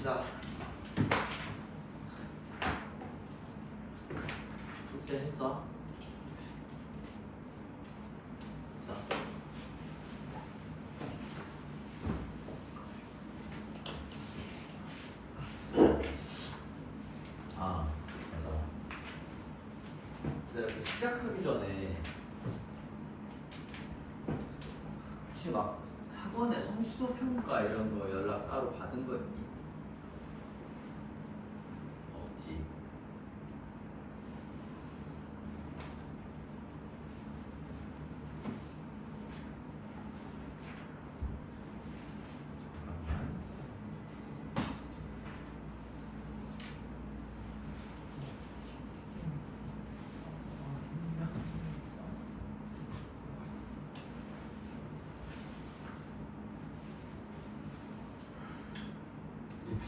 봅시다. 숙제 했어? 했어. 아, 맞아. 내가 시작하기 전에 혹시 막 학원에 성취도 평가 이런 거 연락 따로 받은 거 있니? 없지.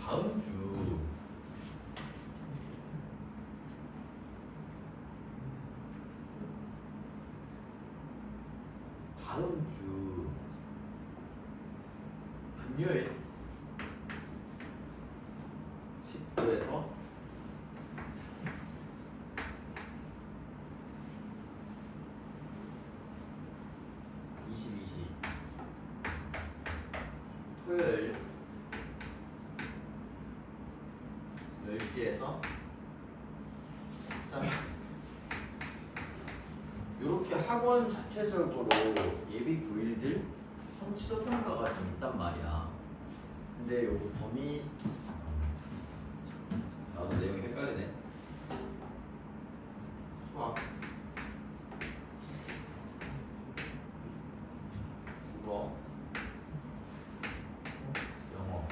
다음 주 금요일 10도에서 22시 토요일 10시에서 13시 이렇게 학원 자체적으로 예비 교일들 성취도 평가가 좀 있단 말이야. 근데 요거 범위 나도 내용이 헷갈리네. 수학, 국어, 영어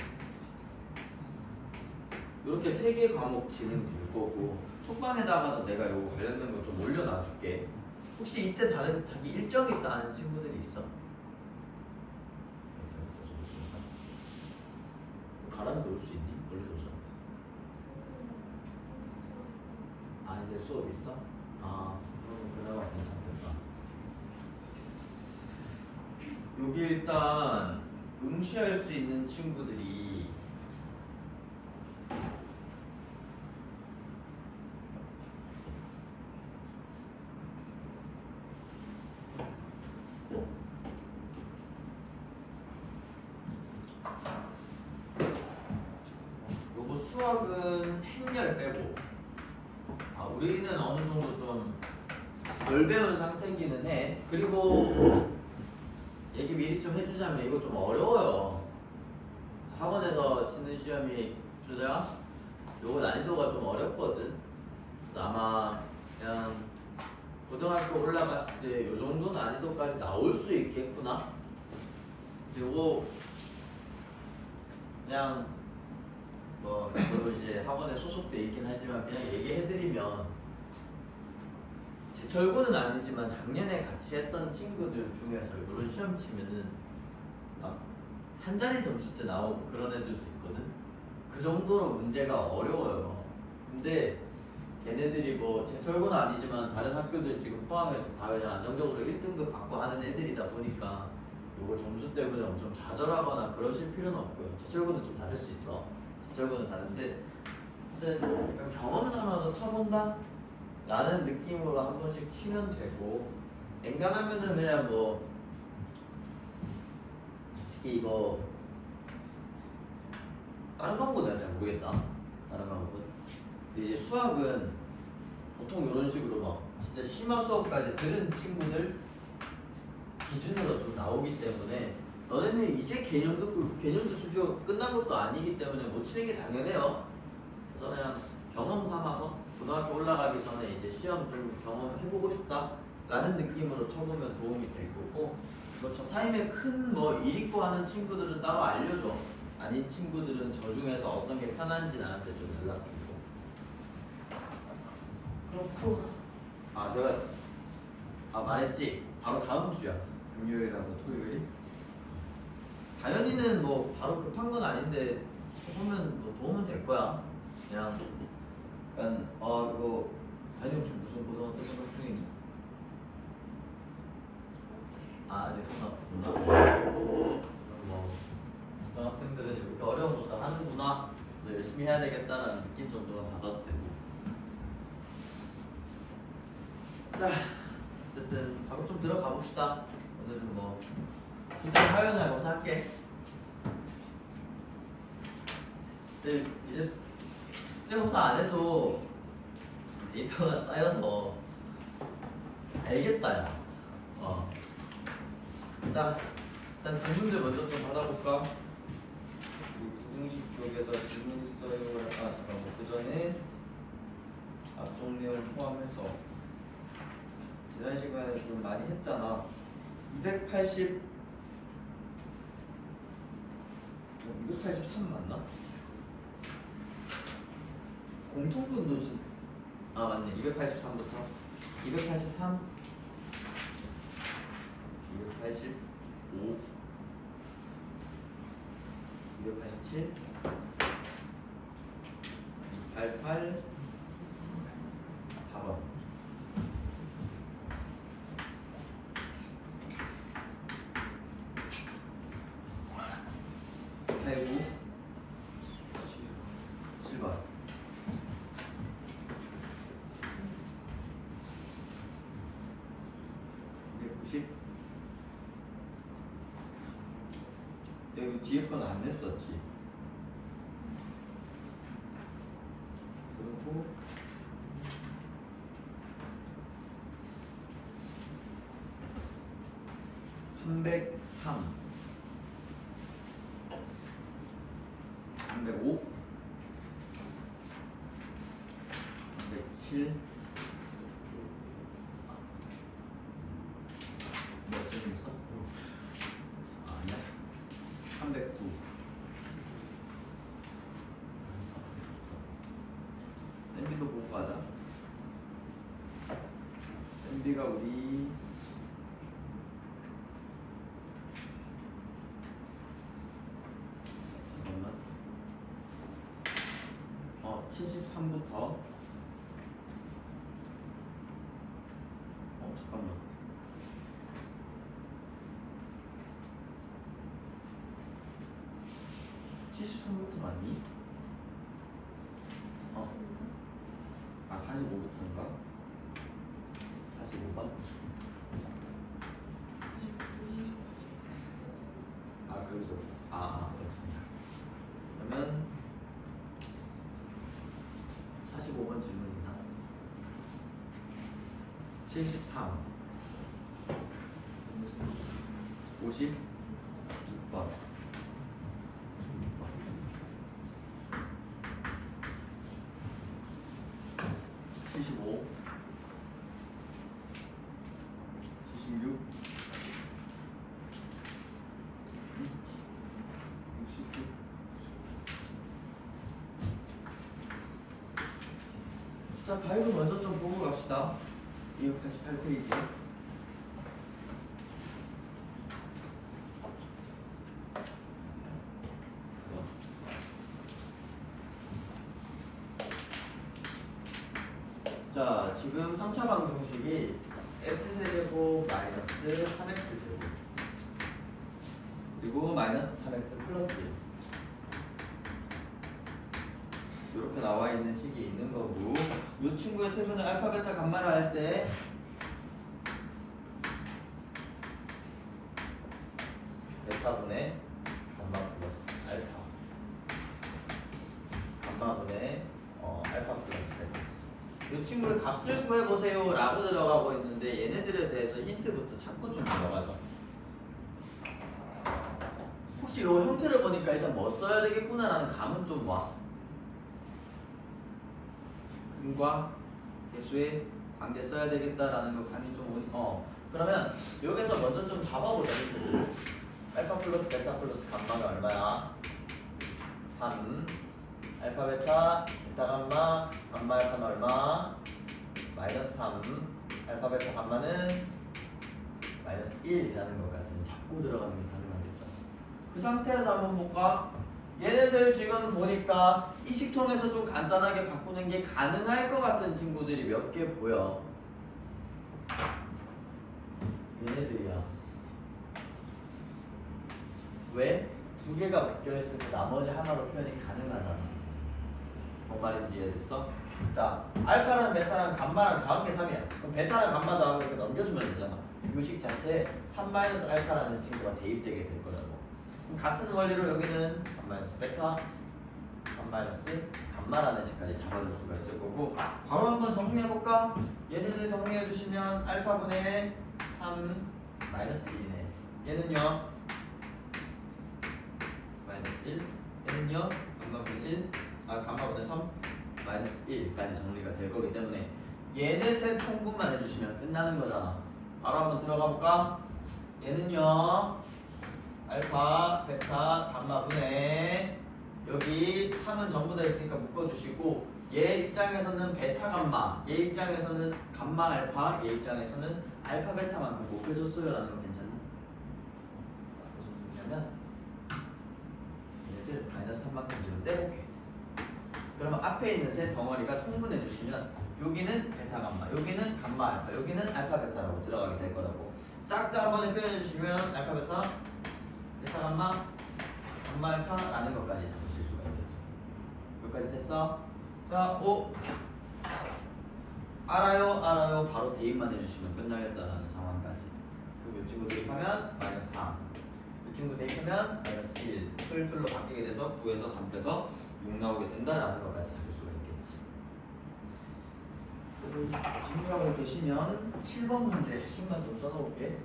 이렇게 3개 과목 진행될 거고 톡방에다가도 내가 요거 관련된 거 좀 올려놔줄게. 혹시 이때 다른 자기 일정 있다 하는 친구들이 있어? 바람이 놓을 수 있니? 올려줘서. 아 이제 수업 있어? 아 그러면 그나마 괜찮겠다. 여기 일단 응시할 수 있는 친구들이 요거 수학은 행렬 빼고 우리는 어느 정도 좀 덜 배운 상태이기는 해. 그리고 얘기 미리 좀 해주자면 이거 좀 어려워요. 학원에서 치는 시험이 주제가 요거 난이도가 좀 어렵거든. 아마 그냥 고등학교 올라갔을 때 요 정도 난이도까지 나올 수 있겠구나. 그리고 그냥 뭐 저도 이제 학원에 소속돼 있긴 하지만 그냥 얘기해드리면 제철고는 아니지만 작년에 같이 했던 친구들 중에서 이런 시험 치면은 막 한 자리 점수대 나오고 그런 애들도 있거든. 그 정도로 문제가 어려워요. 근데 걔네들이 뭐 제철고는 아니지만 다른 학교들 지금 포함해서 다 그냥 안정적으로 1등급 받고 하는 애들이다 보니까 요거 점수 때문에 엄청 좌절하거나 그러실 필요는 없고요. 제철고는 좀 다를 수 있어. 제철고는 다른데 하여튼 약간 경험 삼아서 쳐본다? 라는 느낌으로 한 번씩 치면 되고 엔간하면은 그냥 뭐 솔직히 이거 다른 과목은 내가 잘 모르겠다. 다른 과목은 근데 이제 수학은 보통 이런 식으로 막 진짜 심화 수업까지 들은 친구들 기준으로 좀 나오기 때문에 너네는 이제 개념 듣고 개념도 수조 끝난 것도 아니기 때문에 못 치는 게 당연해요. 그래서 그냥 경험 삼아서 고등학교 올라가기 전에 이제 시험 좀 경험해보고 싶다 라는 느낌으로 쳐보면 도움이 될 거고 뭐 저 타임에 큰 뭐 일 있고 하는 친구들은 따로 알려줘. 아닌 친구들은 저 중에서 어떤 게 편한지 나한테 좀 연락 주고. 그렇고 내가 말했지 바로 다음 주야. 금요일하고 토요일. 다현이는 뭐 바로 급한 건 아닌데 해보면 뭐 도움은 될 거야. 그냥 약간 이거 다현이 혹시 무슨 고등학교 생각 중이니? 아직 생각 없구나. 뭐 고등학생들은 이렇게 어려운 것도 하는구나 더 열심히 해야 되겠다라는 느낌 정도만 받아도 되고. 자, 어쨌든 바로 좀 들어가 봅시다. 오늘은 뭐 주제 화요일날 검사할게. 근데 이제 숙제 검사 안 해도 데이터가 쌓여서 알겠다, 야. 자, 일단 질문들 먼저 좀 받아볼까? 부등식 쪽에서 질문 있어요. 잠깐만. 그 전에 앞쪽 내용 포함해서 지난 시간에 좀 많이 했잖아. 283 맞나? 공통분도 맞네. 283부터 283 285 287 288 4번. 아이고 7번. 290. 여기 뒤에 건 안 냈었지. 그리고 303 305 307 몇 점 있어? 아니야. 309 샌비도 보고 가자. 샌비가 우리 잠깐만 73부터 잠깐만 73부터 맞니? 45부터인가? 45번? 그러면 45번 질문이나 73 56번 75 76 69 자, 바이브 먼저 좀 보고 갑시다. 288페이지. 자, 지금 3차 방정식이 x제곱 마이너스 3x제곱 그리고 마이너스 3x 플러스 1 이렇게 나와 있는 식이 있는 거고, 이 친구의 세분을 알파, 베타, 감마를 할 때 베타분의 감마 플러스 알파, 감마분의 알파 플러스 베타. 이 친구의 값을 구해보세요 라고 들어가고 있는데, 얘네들에 대해서 힌트부터 자꾸 좀 들어가죠. 혹시 이 형태를 보니까 일단 뭐 써야 되겠구나 라는 감은 좀 와. 근과 개수의 관계 써야 되겠다라는 거 감이 좀 오니. 그러면 여기서 먼저 좀 잡아보자. 알파 플러스 베타 플러스 감마가 얼마야? 3 알파 베타 베타 감마 감마 알파는 얼마? 마이너스 3 알파 베타 감마는 마이너스 1이라는 것까지는 잡고 들어가는 게 가능하겠죠. 그 상태에서 한번 볼까? 얘네들 지금 보니까 이 식통에서 좀 간단하게 바꾸는 게 가능할 것 같은 친구들이 몇 개 보여. 얘네들이야. 왜? 두 개가 묶여있으면 나머지 하나로 표현이 가능하잖아. 뭔 말인지 이해됐어? 자, 알파랑 베타랑 감마랑 더한 게 3이야. 그럼 베타랑 감마 더하고 이렇게 넘겨주면 되잖아. 요식 자체에 3-알파라는 친구가 대입되게 될 거라고. 그럼 같은 원리로 여기는 3- 베타, 3-감마라는 식까지 잡아줄 수가 있을 거고, 바로 한번 정리해볼까? 얘네들 정리해주시면 알파분의 3-1이네. 얘는요 마이너스 1, 얘는요 감마분의 1, 감마분의 3 마이너스 1까지 정리가 될 거기 때문에 얘네셋 통분만 해주시면 끝나는 거잖아. 바로 한번 들어가 볼까? 얘는요 알파, 베타, 감마분의 여기 3은 전부 다 있으니까 묶어주시고, 얘 입장에서는 베타 감마, 얘 입장에서는 감마 알파, 얘 입장에서는 알파 베타만큼 묶여줬어요 라는 거 괜찮니? 무슨 소리냐면 얘들 마이너스 3만큼지로 떼볼게. 그러면 앞에 있는 세 덩어리가 통분해 주시면 여기는 베타 감마, 여기는 감마 알파, 여기는 알파 베타라고 들어가게 될 거라고. 싹 다 한 번에 표현해 주시면 알파 베타, 베타 감마, 감마 알파라는 것까지 잡으실 수가 있겠죠. 여기까지 됐어? 자, 알아요. 바로 대입만 해주시면 끝나겠다라는 상황까지. 그리고 이 친구 대입하면 마이너스 3. 이 친구 대입하면 마이너스 1. 풀풀로 바뀌게 돼서 9에서 3 빼서 6 나오게 된다라는 것까지 잡을 수가 있겠지. 정리하고 계시면 7번 문제 식만 좀 써놓을게.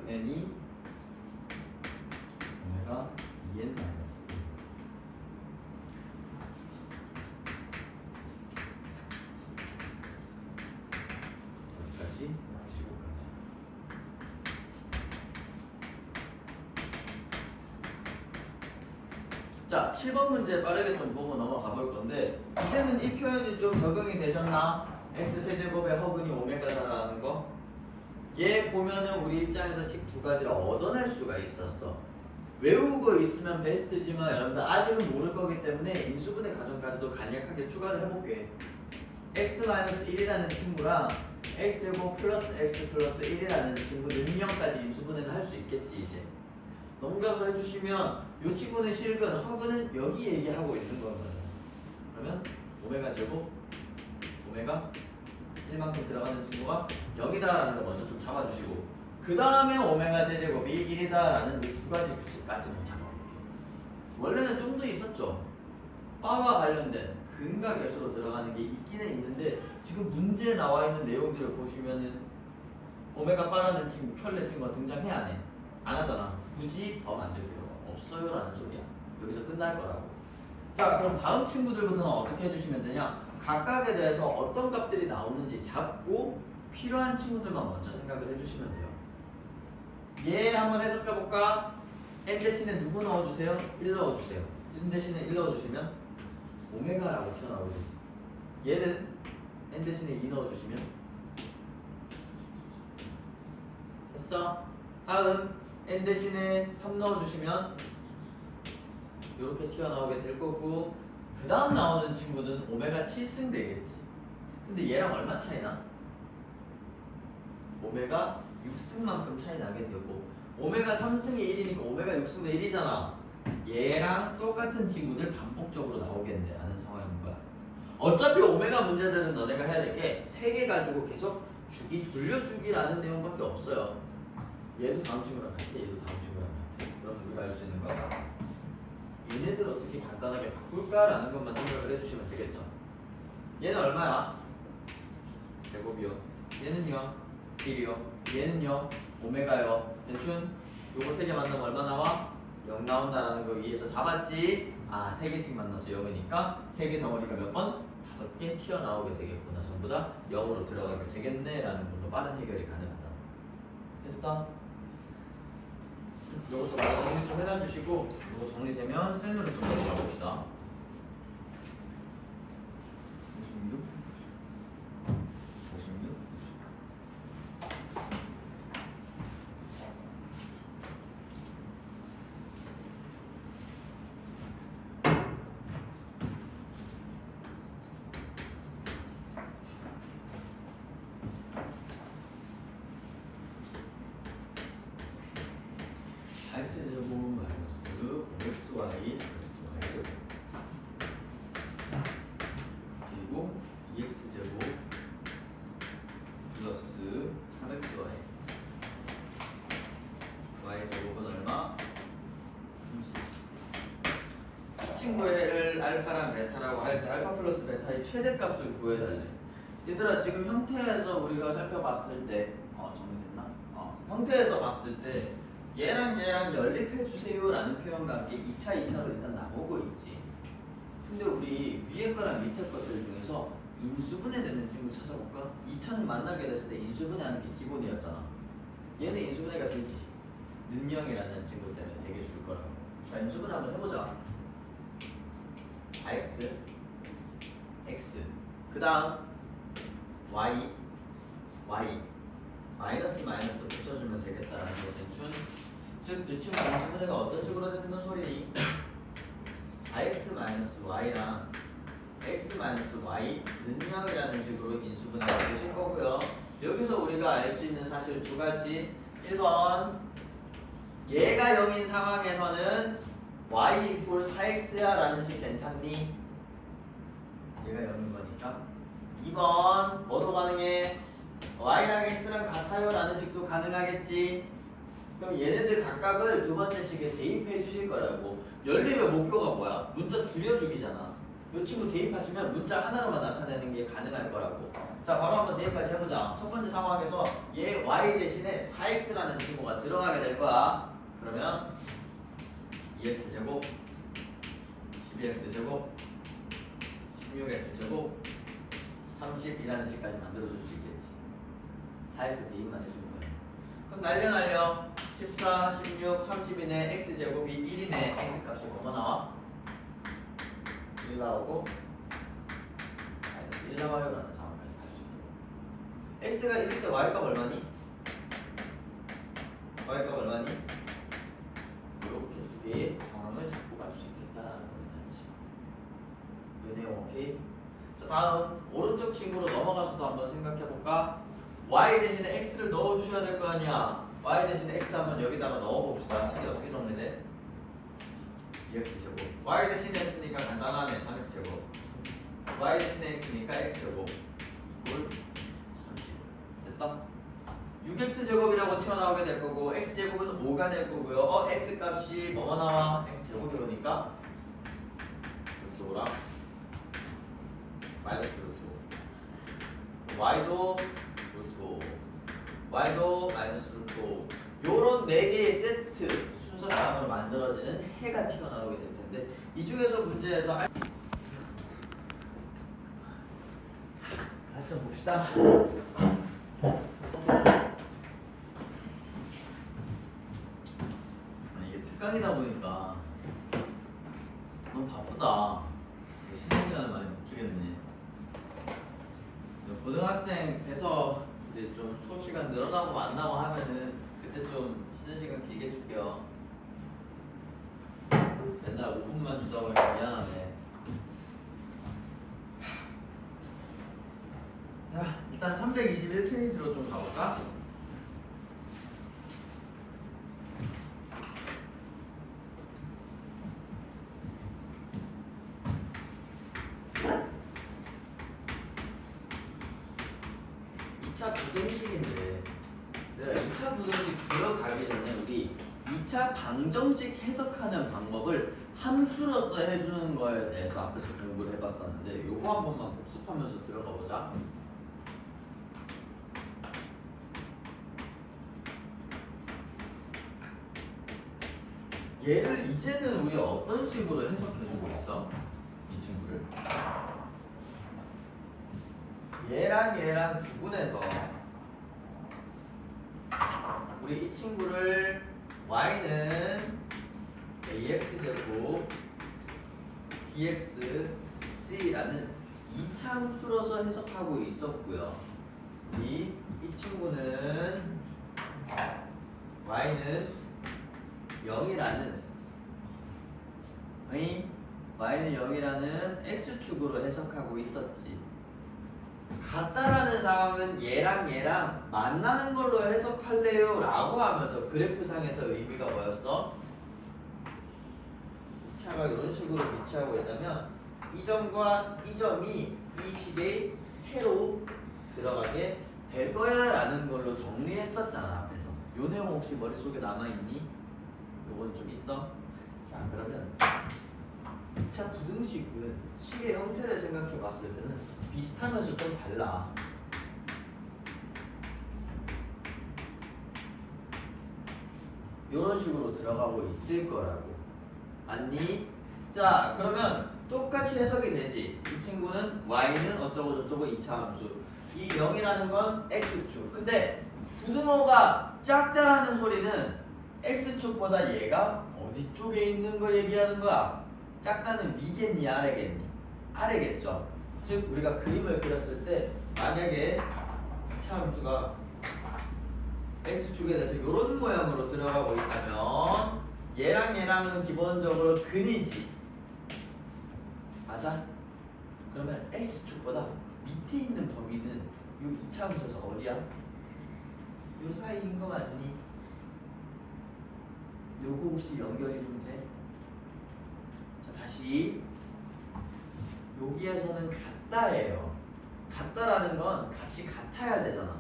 N이 오메가 2n 마이너스 1. 여기까지 15까지. 자, 7번 문제 빠르게 좀 보고 넘어가 볼 건데, 이제는 이 표현이 좀 적응이 되셨나? x세제곱의 허근이 오메가다라는 거. 얘 보면은 우리 입장에서 식 두 가지를 얻어낼 수가 있었어. 외우고 있으면 베스트지만 여러분들 아직은 모를 거기 때문에 인수분해 과정까지도 간략하게 추가를 해볼게. x-1이라는 친구랑 x제곱 플러스 x 플러스 1이라는 친구 능력까지 인수분해를 할 수 있겠지. 이제 넘겨서 해주시면 이 친구는 실근, 허근은 여기 얘기하고 있는 거거든. 그러면 오메가 제곱, 오메가 1만큼 들어가는 친구가 0이다라는 걸 먼저 좀 잡아주시고, 그 다음에 오메가 세제곱이 1이다라는 이 두 가지 규칙까지만 잡아볼게요. 원래는 좀 더 있었죠. 바와 관련된 근각에서로 들어가는 게 있기는 있는데, 지금 문제에 나와 있는 내용들을 보시면은 오메가 바라는 친구, 켤레 친구가 등장해 안 해? 안 하잖아. 굳이 더 만들 필요가 없어요 라는 소리야. 여기서 끝날 거라고. 자, 그럼 다음 친구들부터는 어떻게 해주시면 되냐? 각각에 대해서 어떤 값들이 나오는지 잡고 필요한 친구들만 먼저 생각을 해주시면 돼요. 얘 한번 해석해볼까? n 대신에 누구 넣어주세요? 1 넣어주세요. n 대신에 1 넣어주시면 오메가라고 튀어나오게 되지. 얘는 n 대신에 2 넣어주시면 됐어? 다음 n 대신에 3 넣어주시면 이렇게 튀어나오게 될 거고, 그 다음 나오는 친구는 오메가 7승 되겠지. 근데 얘랑 얼마 차이나? 오메가 6승만큼 차이 나게 되고, 오메가 3승이 1이니까 오메가 6승 대 1이잖아. 얘랑 똑같은 친구들 반복적으로 나오겠네 하는 상황인 거야. 어차피 오메가 문제들은 너네가 해야 될 게 3개 가지고 계속 돌려주기라는 내용밖에 없어요. 얘도 다음 친구랑 같아, 얘도 다음 친구랑 같아. 그럼 우리가 알 수 있는 거 얘네들 어떻게 간단하게 바꿀까라는 것만 생각을 해주시면 되겠죠. 얘는 얼마야? 제곱이요. 얘는요? 1이요. 얘는요? 오메가요. 대충 요거 3개 만나면 얼마 나와? 0 나온다라는 거 위에서 잡았지? 아, 3개씩 만나서 0이니까 3개 덩어리가 몇 번? 5개 튀어나오게 되겠구나. 전부 다 0으로 들어가게 되겠네 라는 걸로 빠른 해결이 가능하다. 됐어? 요것도 마저 정리 좀 해놔주시고, 요거 정리되면 쌤으로 좀 넘어가 봅시다. 56, 56. 친구를 알파랑 베타라고 할 때 알파 플러스 베타의 최대값을 구해달래. 얘들아 지금 형태에서 우리가 살펴봤을 때 정리됐나? 형태에서 봤을 때 얘랑 얘랑 연립해주세요라는 표현과 함께 2차, 2차로 일단 나오고 있지. 근데 우리 위에 거랑 밑에 것들 중에서 인수분해 되는 친구 찾아볼까? 2차는 만나게 됐을 때 인수분해하는 게 기본이었잖아. 얘는 인수분해가 되지. 능령이라는 친구 때문에 되게 줄 거라고. 자, 인수분해 한번 해보자. 4x, x. 그 다음 y, 마이너스 붙여주면 되겠다라는 거지. 즉, 이 친구 인수분해가 어떤 식으로 되는 소리니? 4x y랑 x y 능령이라는 식으로 인수분해가 되실 거고요. 여기서 우리가 알 수 있는 사실 두 가지. 1번 얘가 0인 상황에서는 y 이퀄 4x야 라는 식 괜찮니? 얘가 0인 거니까. 2번 뭐도 가능해? y랑 x랑 같아요 라는 식도 가능하겠지. 그럼 얘네들 각각을 두 번째 식에 대입해 주실 거라고. 연립의 목표가 뭐야? 문자 줄여주기잖아. 이 친구 대입하시면 문자 하나로만 나타내는 게 가능할 거라고. 자, 바로 한번 대입까지 해보자. 첫 번째 상황에서 얘 y 대신에 4x라는 친구가 들어가게 될 거야. 그러면 2x제곱 12x제곱 16x제곱 30이라는 식까지 만들어줄 수 있겠지. 4x 대입만 해주는 거야. 그럼 날려 14, 16, 30이네 x제곱이 1이네. x값이 뭐가 나와? 1 나오고 마이너스 1 나와요라는 상황까지 갈 수 있도록. x가 1일 때 y값 얼마니? y값 얼마니? 이렇게 두 개의 상황을 잡고 갈 수 있겠다라는 거겠지. 요 내용 오케이? 자, 다음 오른쪽 친구로 넘어가서도 한번 생각해볼까? y 대신에 x를 넣어주셔야 될 거 아니야. y 대신에 x 한번 여기다가 넣어봅시다. 식이 어떻게 정리돼? 2x제곱. y 대신에 x니까 간단하네. 3x제곱. y 대신에 x니까 x제곱 이꼴 30. 됐어? 6x제곱이라고 튀어나오게 될 거고 x제곱은 5가 될 거고요. x값이 뭐가 나와? x제곱이 오니까 루트 5랑 마이너스 루트 5. y도 루트 5. y도 마이너스 루트 5. 요런 4개의 세트 순서상으로 만들어지는 해가 튀어나오게 될 텐데 이 중에서 문제에서 다시 좀 봅시다. 이게 특강이다 보니까 너무 바쁘다. 쉬는 시간을 많이 못 주겠네. 고등학생 돼서 이제 좀 수업 시간 늘어나고 만나고 하면은 그때 좀 쉬는 시간 길게 줄게요. 맨날 5분만 준다고 하니까 미안하네. 자, 일단 321페이지로 좀 가볼까? 부등식인데 내가 2차 부등식 들어가기 전에 우리 2차 방정식 해석하는 방법을 함수로서 해주는 거에 대해서 앞에서 공부를 해봤었는데 요거 한 번만 복습하면서 들어가 보자. 얘를 이제는 우리 어떤 식으로 해석해주고 있어? 이 친구를 얘랑 구분해서 우리 이 친구를 y는 ax제곱 bxc라는 2차 함수로서 해석하고 있었고요. 이 친구는 y는 0이라는 x축으로 해석하고 있었지. 같다라는 상황은 얘랑 만나는 걸로 해석할래요 라고 하면서 그래프상에서 의미가 뭐였어? 2차가 이런 식으로 위치하고 있다면 이 점과 이 점이 이 식의 해로 들어가게 될 거야 라는 걸로 정리했었잖아 앞에서. 요 내용 혹시 머릿속에 남아있니? 요건 좀 있어? 자, 그러면 2차 부등식은 식의 형태를 생각해 봤을 때는 비슷하면서 좀 달라. 이런 식으로 들어가고 있을 거라고. 맞니? 자, 그러면 똑같이 해석이 되지. 이 친구는 y는 어쩌고 저쩌고 2차 함수. 이 0이라는 건 x축. 근데 부등호가 작다라는 소리는 x축보다 얘가 어디 쪽에 있는 거 얘기하는 거야? 작다는 위겠니 아래겠니? 아래겠죠. 즉 우리가 그림을 그렸을 때 만약에 2차 함수가 x축에 대해서 이런 모양으로 들어가고 있다면 얘랑 얘랑은 기본적으로 근이지. 맞아? 그러면 x축보다 밑에 있는 범위는 이 2차 함수에서 어디야? 요 사이인 거 맞니? 요거 혹시 연결이 좀 돼? 자, 다시 여기에서는 같다예요. 같다라는 건 값이 같아야 되잖아.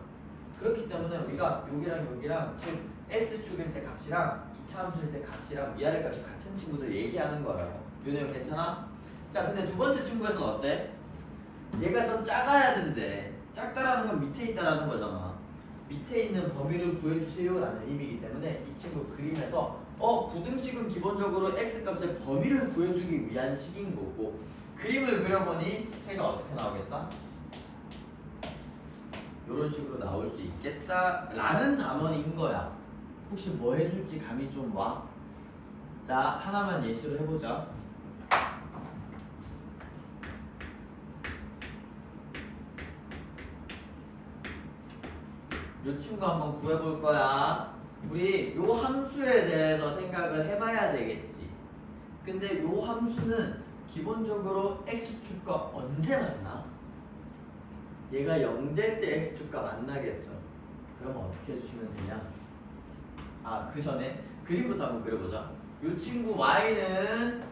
그렇기 때문에 우리가 여기랑 즉 x축일 때 값이랑 2차 함수일 때 값이랑 위아래 값이 같은 친구들 얘기하는 거라고. 요 내용 괜찮아? 자, 근데 두 번째 친구에서는 어때? 얘가 더 작아야 된대. 작다라는 건 밑에 있다라는 거잖아. 밑에 있는 범위를 구해주세요 라는 의미이기 때문에 이 친구 그림에서 부등식은 기본적으로 x값의 범위를 구해주기 위한 식인 거고, 그림을 그려보니 해가 어떻게 나오겠다? 이런 식으로 나올 수 있겠다 라는 단원인 거야. 혹시 뭐 해줄지 감이 좀 와? 자, 하나만 예시로 해보자. 이 친구 한번 구해볼 거야. 우리 요 함수에 대해서 생각을 해봐야 되겠지. 근데 요 함수는 기본적으로 x축과 언제 만나? 얘가 0 될 때 x축과 만나겠죠. 그러면 어떻게 해주시면 되냐? 그 전에 그림부터 한번 그려보자. 요 친구 y는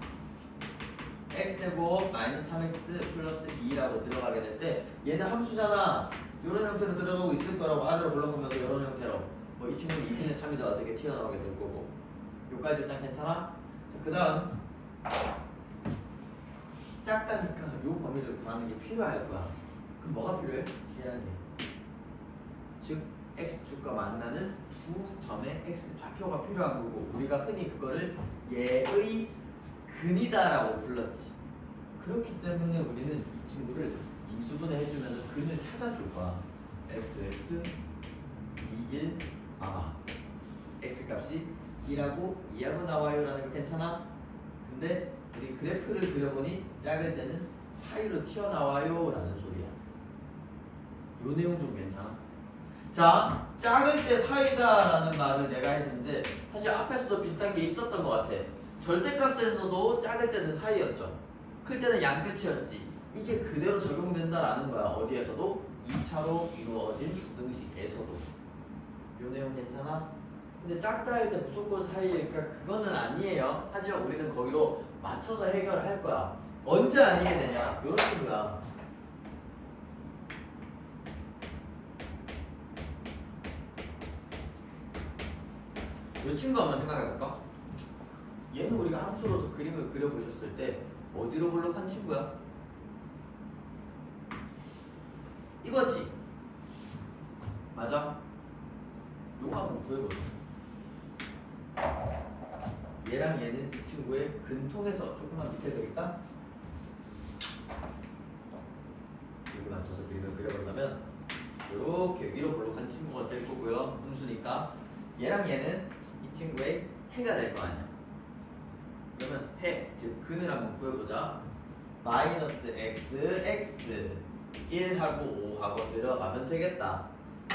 x제곱 마이너스 3x 플러스 2라고 들어가게 될 때 얘는 함수잖아. 이런 형태로 들어가고 있을 거라고 아래로 올라가면서 이런 형태로 뭐 이 친구는 2분의 3이다 어떻게 튀어나오게 될 거고. 요까지 일단 괜찮아? 그 다음 작다니까 요 범위를 구하는 게 필요할 거야. 그럼 뭐가 필요해? 얘랑 얘. 즉 x축과 만나는 두 점의 x 좌표가 필요한 거고, 우리가 흔히 그거를 얘의 근이다라고 불렀지. 그렇기 때문에 우리는 이 친구를 인수분해 해주면서 근을 찾아줄 거야. xx 21 x값이 2라고 2하고 나와요 라는 거 괜찮아? 근데 우리 그래프를 그려보니 작을 때는 사이로 튀어나와요 라는 소리야. 요 내용 좀 괜찮아? 자, 작을 때 사이다 라는 말을 내가 했는데 사실 앞에서도 비슷한 게 있었던 것 같아. 절대값에서도 작을 때는 사이였죠. 클 때는 양끝이었지. 이게 그대로 적용된다라는 거야. 어디에서도? 2차로 이루어진 부등식에서도. 요 내용 괜찮아? 근데 작다 할 때 무조건 사이일까? 그거는 아니에요. 하지만 우리는 거기로 맞춰서 해결을 할 거야. 언제 아니게 되냐? 요런 식으로야. 이 친구 한번 생각해볼까? 얘는 우리가 함수로서 그림을 그려보셨을 때 어디로 볼록한 친구야? 이거지? 맞아? 요거 한번 구해보자. 얘랑 얘는 이 친구의 근통에서 조금만 밑에 되겠다? 여기 맞춰서 그림을 그려본다면 이렇게 위로 볼록한 친구가 될 거고요. 함수니까 얘랑 얘는 이 친구의 해가 될 거 아니야. 그러면 해, 즉 근을 한번 구해보자. 마이너스 x, x 1하고 5하고 들어가면 되겠다.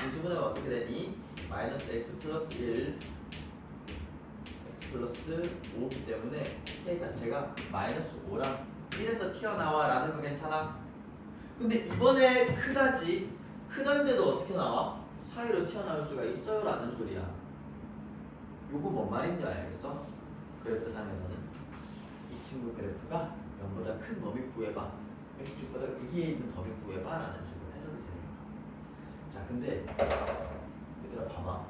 인수분해가 어떻게 되니? 마이너스 x 플러스 1 x 플러스 5기 때문에 해 자체가 마이너스 5랑 1에서 튀어나와 라는 거 괜찮아? 근데 이번에 크다지? 크단데도 어떻게 나와? 사이로 튀어나올 수가 있어요 라는 소리야. 요거 뭔 말인지 알겠어? 그래프 상에서는 이 친구 그래프가 0보다 큰 범위 구해봐, x축보다 위에 있는 범위 구해봐 라는 식으로 해석이 되는 거야. 자, 근데 얘들아 봐봐.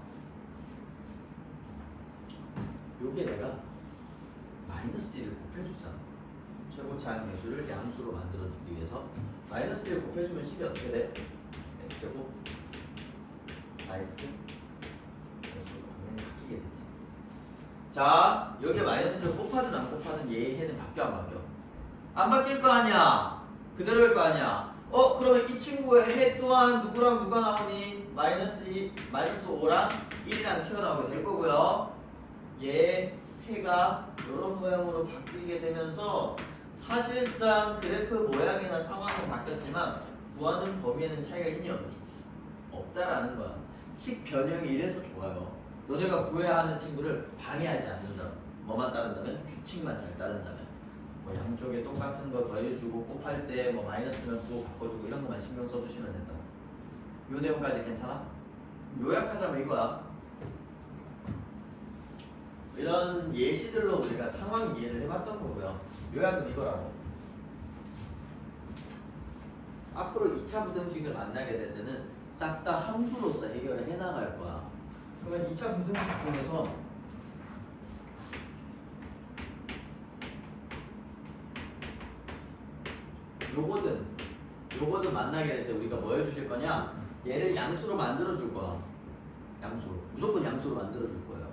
요게 내가 마이너스 1을 곱해주잖아. 최고차항 계수를 양수로 만들어주기 위해서 마이너스 1 곱해주면 10이 어떻게 돼? x제곱 마이너스 당연히 바뀌게 되지. 자, 여기에 마이너스를 곱하든 안 곱하든 얘의 해는 바뀌어 안 바뀌어? 안 바뀔 거 아니야. 그대로일 거 아니야. 그러면 이 친구의 해 또한 누구랑 누가 나오니? 마이너스 5랑 1이랑 튀어나오게 될 거고요. 얘 해가 이런 모양으로 바뀌게 되면서 사실상 그래프 모양이나 상황은 바뀌었지만 구하는 범위에는 차이가 있니 없니? 없다라는 거야. 식 변형이 이래서 좋아요. 너네가 구해야 하는 친구를 방해하지 않는다. 뭐만 따른다면? 규칙만 잘 따른다면. 뭐 양쪽에 똑같은 거 더해주고 곱할 때 뭐 마이너스면 또 바꿔주고 이런 것만 신경 써주시면 된다. 요 내용까지 괜찮아? 요약하자면 이거야. 이런 예시들로 우리가 상황 이해를 해봤던 거고요. 요약은 이거라고. 앞으로 2차 부등식을 만나게 될 때는 싹 다 함수로서 해결을 해나갈 거야. 그러면 2차 부등식 중에서 요거든 만나게 될 때 우리가 뭐 해주실 거냐? 얘를 양수로 만들어 줄 거야. 양수로. 무조건 양수로 만들어 줄 거예요.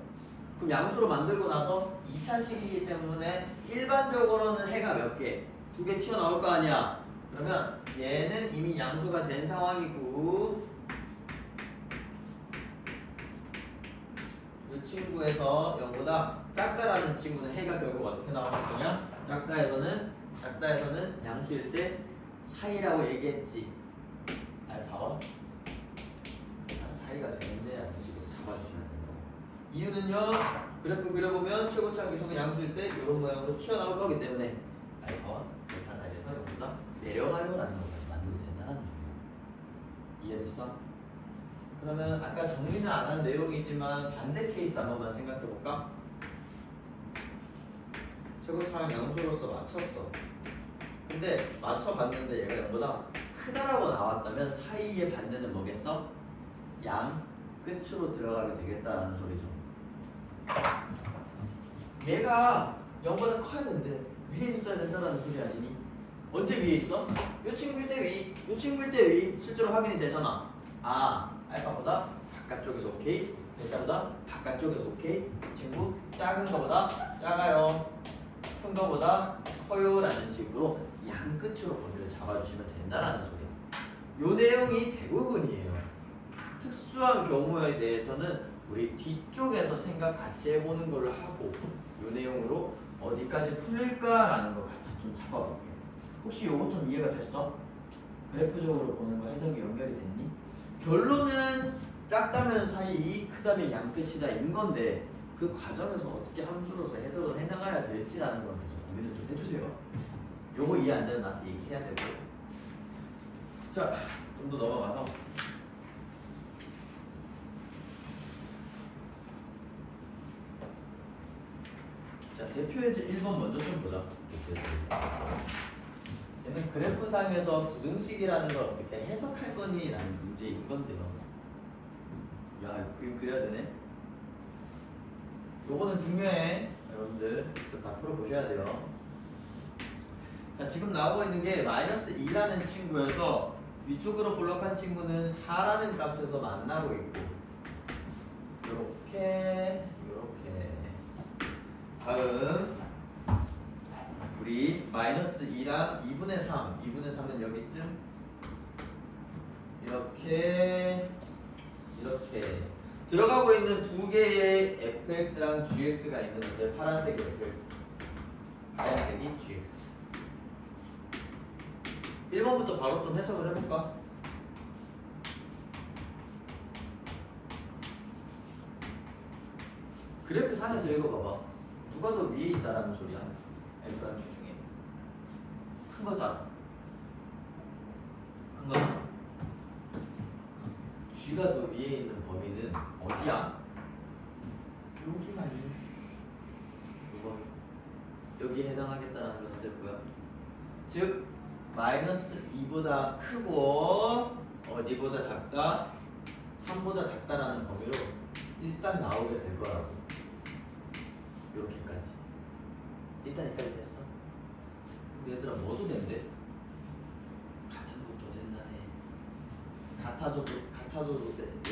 그럼 양수로 만들고 나서 2차식이기 때문에 일반적으로는 해가 몇 개? 2개 튀어나올 거 아니야. 그러면 얘는 이미 양수가 된 상황이고 그 친구에서 0보다 작다라는 친구는 해가 결국 어떻게 나올 거냐? 작다에서는 양수일 때 사이라고 얘기했지. 봐봐. 사이가 되는데 라는 식으로 잡아주시면 된다고. 이유는요. 그래프 그려보면 최고차항 계수가 양수일 때 이런 모양으로 튀어나올 거기 때문에 알파와 베타 사이에서 0보다 내려가요 라는 것까지 만들어도 된다는 거예요. 이해됐어? 그러면 아까 정리는 안 한 내용이지만 반대 케이스 한 번만 생각해 볼까? 최고차항 양수로서 맞췄어. 근데 맞춰봤는데 얘가 0보다 크다라고 나왔다면 사이의 반대는 뭐겠어? 양 끝으로 들어가게 되겠다라는 소리죠. 얘가 0보다 커야 되는데 위에 있어야 된다는 소리 아니니? 언제 위에 있어? 요 친구일 때 위, 요 친구일 때 위. 실제로 확인이 되잖아. 알파보다 바깥쪽에서 오케이, 베타보다 바깥쪽에서 오케이. 친구 작은 거보다 작아요, 큰 거보다 커요 라는 식으로 양 끝으로 범위를 잡아주시면 된다는 소리야. 요 내용이 대부분이에요. 특수한 경우에 대해서는 우리 뒤쪽에서 생각 같이 해보는 걸로 하고 요 내용으로 어디까지 풀릴까라는 걸 같이 좀 잡아볼게요. 혹시 요거 좀 이해가 됐어? 그래프적으로 보는 거 해석이 연결이 됐니? 결론은 작다면 사이, 크다면 양 끝이다 인 건데 그 과정에서 어떻게 함수로서 해석을 해나가야 될지라는 걸 계속 고민을 좀 해주세요. 요거 이해 안 되면 나한테 얘기해야 되고. 자, 좀 더 넘어가서 자, 대표예제 1번 먼저 좀 보자. 얘는 그래프상에서 부등식이라는 걸 어떻게 해석할 거니? 라는 문제인 건데요. 야, 그림 그려야 되네. 요거는 중요해. 여러분들 직접 다 풀어보셔야 돼요. 자, 지금 나오고 있는 게 마이너스 2라는 친구여서 위쪽으로 블록한 친구는 4라는 값에서 만나고 있고 요렇게 다음 우리 마이너스 2랑 2분의 3은 여기쯤 이렇게 들어가고 있는 두 개의 fx랑 gx가 있는데 파란색이 fx, 하얀색이 gx. 1번부터 바로 좀 해석을 해볼까? 그래프 상에서 읽어봐봐. 누가 더 위에 있다라는 소리야? f랑 g 중에 큰 거잖아. g가 더 위에 있는 범위는 어디야? 여기만이. 이거 여기에 해당하겠다는 것이 될 거야. 즉 마이너스 2보다 크고 어디보다 작다? 3보다 작다라는 범위로 일단 나오게 될 거라고. 이렇게까지. 일단 여기까지 됐어. 그러면 뭐도 된대? 같은 것도 된다네. 같아도 돼.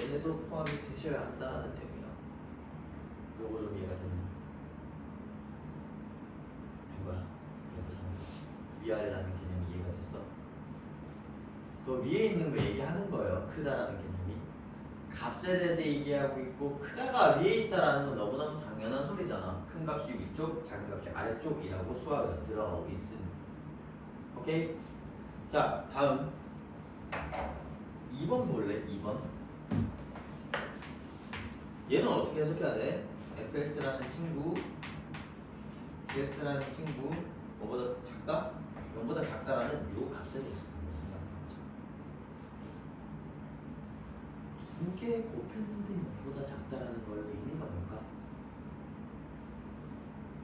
얘네도 포함이 되셔야 한다는 내용이야. 요거 좀 이해가 됐나? 된 거야. 그래서 위아래라는 개념이 이해가 됐어? 또 위에 있는 거 얘기하는 거예요. 크다라는 개념이. 값에 대해서 얘기하고 있고 크다가 위에 있다라는 건 너무나도 당연한 소리잖아. 큰 값이 위쪽, 작은 값이 아래쪽이라고 수학에 들어가고 있으니. 오케이? 자, 다음 2번 볼래? 2번. 얘는 어떻게 해석해야 돼? fx라는 친구, gx라는 친구 뭐보다 작다? 0보다 작다라는 요 값에 대해서 두 개 곱했는데 0보다 작다라는 거의 의미가 뭘까?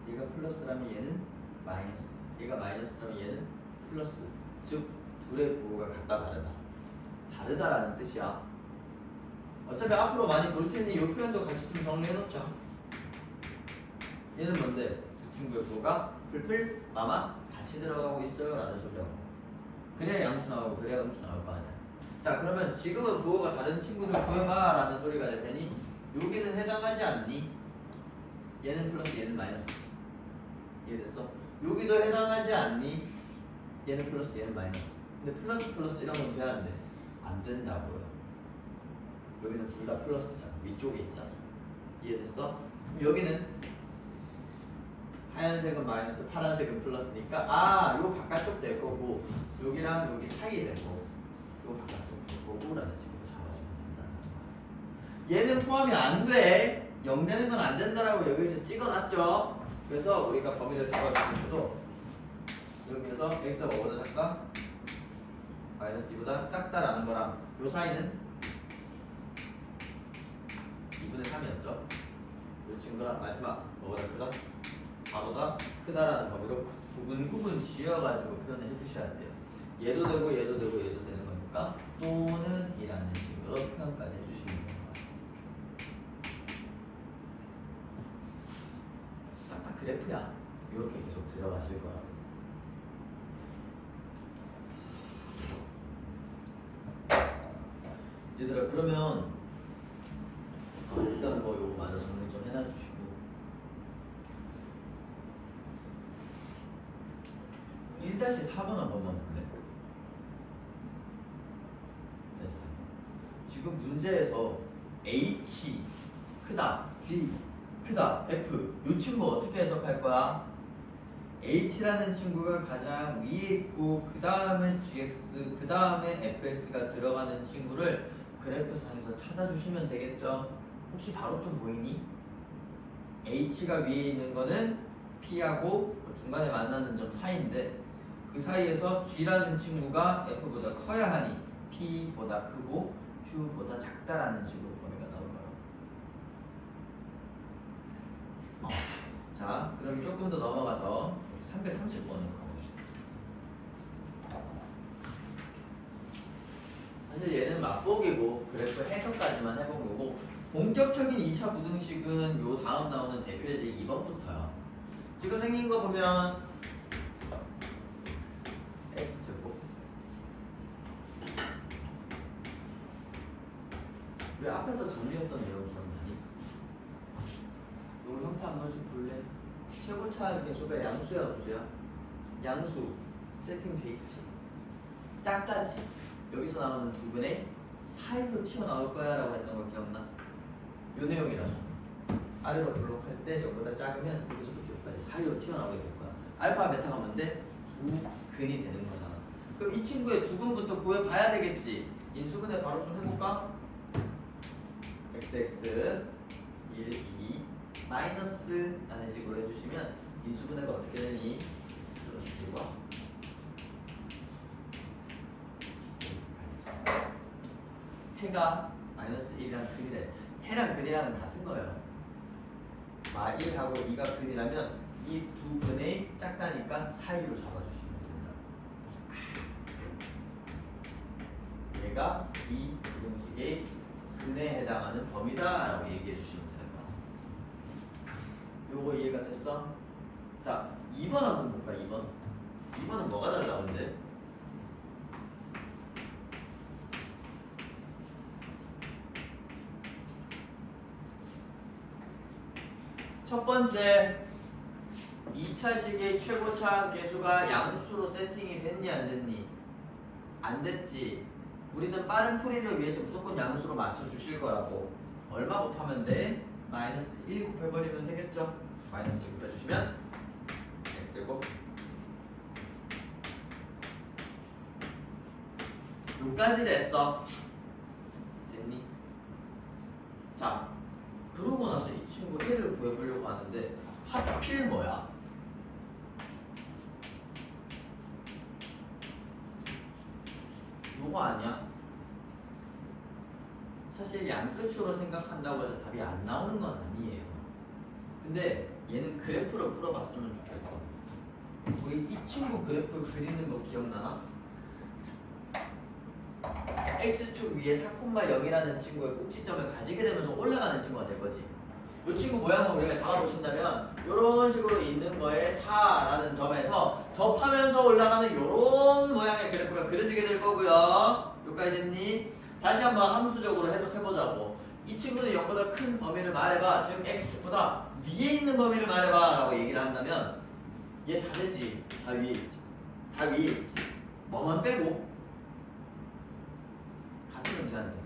얘가 플러스라면 얘는 마이너스, 얘가 마이너스라면 얘는 플러스. 즉 둘의 부호가 같다 다르다. 다르다라는 뜻이야. 어차피 앞으로 많이 볼 테니 이 표현도 같이 좀 정리해 놓자. 얘는 뭔데? 두 친구의 부호가 풀풀 마마 같이 들어가고 있어요 라는 소리라고. 그래야 양수 나오고 그래야 음수 나올 거 아니야. 자, 그러면 지금은 부호가 다른 친구들 구해봐 라는 소리가 될 테니 여기는 해당하지 않니? 얘는 플러스 얘는 마이너스. 이해됐어? 여기도 해당하지 않니? 얘는 플러스 얘는 마이너스. 근데 플러스 플러스 이런 건 돼야 안 돼? 안 된다고요. 여기는 둘 다 플러스잖아. 위쪽에 있잖아. 이해됐어? 여기는 하얀색은 마이너스, 파란색은 플러스니까 요 바깥쪽 될 거고 여기랑 여기 사이 될 거고 요 바깥쪽 될 거고라는 식으로 잡아주면 된다는 거야. 얘는 포함이 안 돼. 0 되는 건 안 된다라고 여기서 찍어놨죠. 그래서 우리가 범위를 잡아주면서도 여기에서 x가 뭐보다 작다? 마이너스 2보다 작다라는 거랑 요 사이는 2분의 3이었죠. 요 친구랑 마지막 뭐보다 크다? 4보다 크다라는 범위로 구분 지어가지고 표현을 해주셔야 돼요. 얘도 되고 얘도 되고 얘도 되는 거니까 또는 이라는 식으로 표현까지 해주시면 돼요. 딱 그래프야. 이렇게 계속 들어가실 거라고. 얘들아, 그러면 일단 뭐 요거 마저 정리 좀 해놔주시고 1-4번 한 번만 볼래? 됐어. 지금 문제에서 H 크다, G 크다, F 요 친구 어떻게 해석할 거야? H라는 친구가 가장 위에 있고 그 다음에 GX, 그 다음에 FX가 들어가는 친구를 그래프상에서 찾아주시면 되겠죠? 혹시 바로 좀 보이니? H가 위에 있는 거는 P하고 중간에 만나는 점 사이인데 그 사이에서 G라는 친구가 F보다 커야 하니 P보다 크고 Q보다 작다라는 식으로 범위가 나올 거라고. 자, 그럼 조금 더 넘어가서 330번으로 가봅시다. 사실 얘는 맛보기고 그래프 해석까지만 해본 거고 본격적인 2차 부등식은 요 다음 나오는 대표제식 2번부터야. 지금 생긴 거 보면 x제곱 왜 앞에서 정리했던 내용 기억나니? 요 형태 한 번씩 볼래? 최고차 계수가 양수야 음수야? 양수 세팅돼 있지. 작다지. 여기서 나오는 부분에 사이로 튀어나올 거야 라고 했던 거 기억나? 요 내용이라서 아래로 블록할 때 여기보다 작으면 여기서부터 여기까지 사이로 튀어나오게 될 거야. 알파 베타가 뭔데? 두 근이 되는 거잖아. 그럼 이 친구의 두 근부터 구해봐야 되겠지. 인수분해 바로 좀 해볼까? xx 1, 2 마이너스 라는 식으로 해주시면 인수분해가 어떻게 되니? 들어주시고 해가 마이너스 1이랑 근이래. 해랑 근이랑은 같은 거예요. 마 1하고 2가 근이라면 이 두 근의 작다니까 사이로 잡아주시면 된다. 얘가 이 부등식의 근에 해당하는 범위다 라고 얘기해 주시면 되는 거야. 요거 이해가 됐어? 자, 2번 한번 볼까? 2번. 2번은 뭐가 첫 번째 2차식의 최고차항 계수가 양수로 세팅이 됐니 안 됐니? 안 됐지. 우리는 빠른 풀이를 위해서 무조건 양수로 맞춰주실 거라고. 얼마 곱하면 돼? 마이너스 1 곱해버리면 되겠죠? 마이너스 1 곱해주시면 x제곱 요까지 됐어. 됐니? 자, 그러고 나서 이 친구 해를 구해보려고 하는데 하필 뭐야? 요거 아니야? 사실 양끝으로 생각한다고 해서 답이 안 나오는 건 아니에요. 근데 얘는 그래프로 풀어봤으면 좋겠어. 우리 이 친구 그래프 그리는 거 기억나나? x축 위에 4,0이라는 친구의 꼭지점을 가지게 되면서 올라가는 친구가 될 거지. 이 친구 모양을 우리가 잡아보신다면 이런 식으로 있는 거에 4라는 점에서 접하면서 올라가는 이런 모양의 그래프가 그려지게 될 거고요. 여기까지 됐니? 다시 한번 함수적으로 해석해보자고. 이 친구는 0보다 큰 범위를 말해봐. 즉 x축보다 위에 있는 범위를 말해봐 라고 얘기를 한다면 얘 다 되지. 다 위에 있지. 다 위에 있지. 뭐만 빼고 같으면 돼, 안 돼?